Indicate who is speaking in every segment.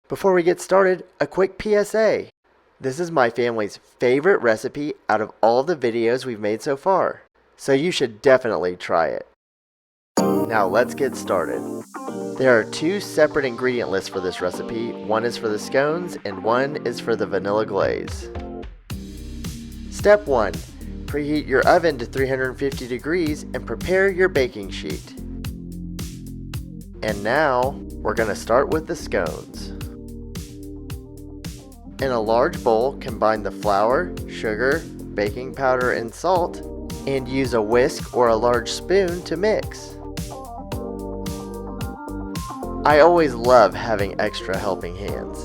Speaker 1: Before we get started, a quick PSA. This is my family's favorite recipe out of all the videos we've made so far, so you should definitely try it. Now let's get started. There are two separate ingredient lists for this recipe. One is for the scones and one is for the vanilla glaze. Step 1. Preheat your oven to 350 degrees and prepare your baking sheet. And now, we're going to start with the scones. In a large bowl, combine the flour, sugar, baking powder, and salt, and use a whisk or a large spoon to mix. I always love having extra helping hands.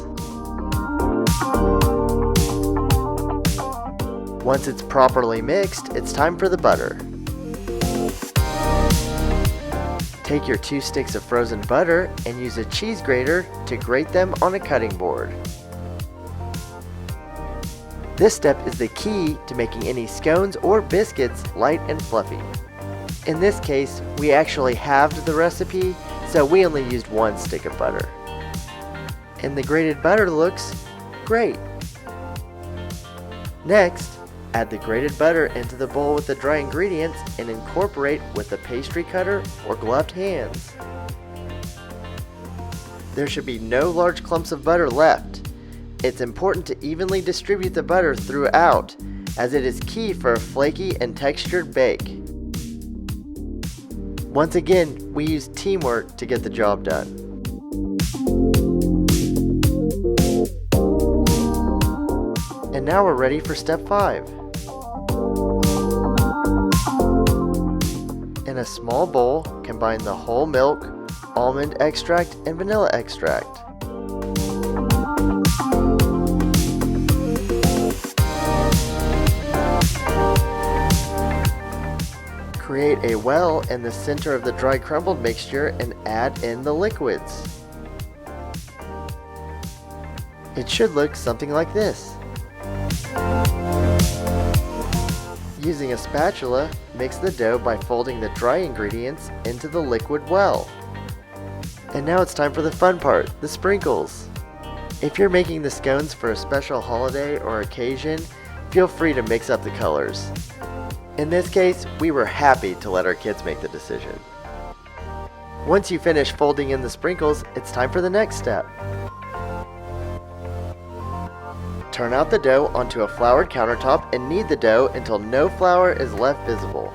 Speaker 1: Once it's properly mixed, it's time for the butter. Take your 2 sticks of frozen butter and use a cheese grater to grate them on a cutting board. This step is the key to making any scones or biscuits light and fluffy. In this case, we actually halved the recipe, so we only used 1 stick of butter. And the grated butter looks great. Next, add the grated butter into the bowl with the dry ingredients and incorporate with a pastry cutter or gloved hands. There should be no large clumps of butter left. It's important to evenly distribute the butter throughout, as it is key for a flaky and textured bake. Once again, we use teamwork to get the job done. And now we're ready for step 5. In a small bowl, combine the whole milk, almond extract, and vanilla extract. Create a well in the center of the dry crumbled mixture and add in the liquids. It should look something like this. Using a spatula, mix the dough by folding the dry ingredients into the liquid well. And now it's time for the fun part, the sprinkles. If you're making the scones for a special holiday or occasion, feel free to mix up the colors. In this case, we were happy to let our kids make the decision. Once you finish folding in the sprinkles, it's time for the next step. Turn out the dough onto a floured countertop and knead the dough until no flour is left visible.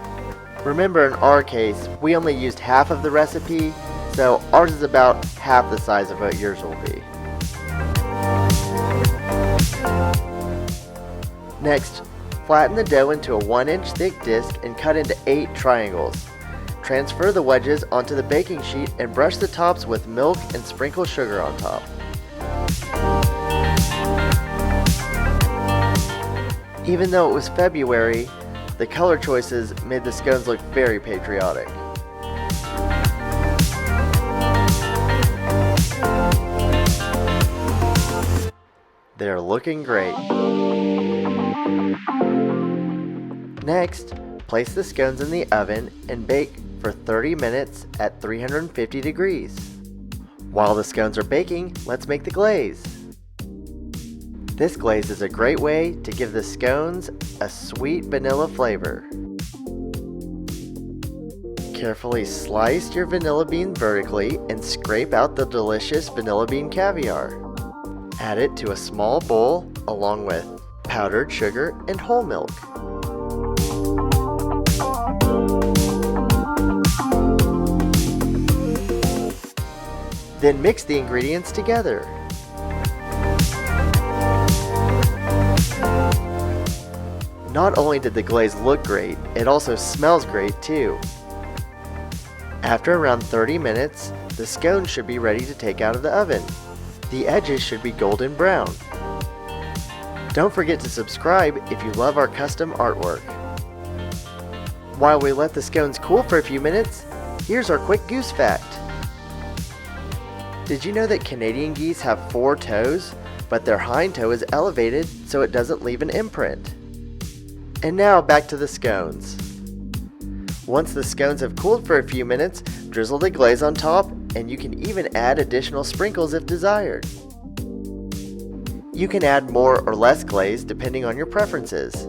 Speaker 1: Remember, in our case, we only used half of the recipe, so ours is about half the size of what yours will be. Next, flatten the dough into a 1-inch thick disc and cut into 8 triangles. Transfer the wedges onto the baking sheet and brush the tops with milk and sprinkle sugar on top. Even though it was February, the color choices made the scones look very patriotic. They're looking great. Next, place the scones in the oven and bake for 30 minutes at 350 degrees. While the scones are baking, let's make the glaze. This glaze is a great way to give the scones a sweet vanilla flavor. Carefully slice your vanilla bean vertically and scrape out the delicious vanilla bean caviar. Add it to a small bowl along with powdered sugar and whole milk. Then mix the ingredients together. Not only did the glaze look great, it also smells great too. After around 30 minutes, the scones should be ready to take out of the oven. The edges should be golden brown. Don't forget to subscribe if you love our custom artwork. While we let the scones cool for a few minutes, here's our quick goose fact. Did you know that Canadian geese have 4 toes, but their hind toe is elevated so it doesn't leave an imprint? And now back to the scones. Once the scones have cooled for a few minutes, drizzle the glaze on top, and you can even add additional sprinkles if desired. You can add more or less glaze depending on your preferences.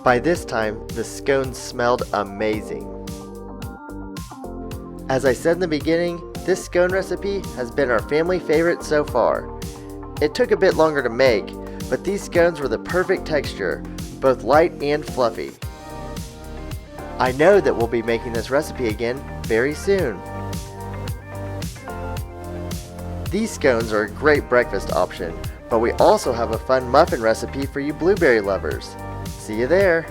Speaker 1: By this time, the scones smelled amazing. As I said in the beginning, this scone recipe has been our family favorite so far. It took a bit longer to make, but these scones were the perfect texture, both light and fluffy. I know that we'll be making this recipe again very soon. These scones are a great breakfast option, but we also have a fun muffin recipe for you blueberry lovers. See you there!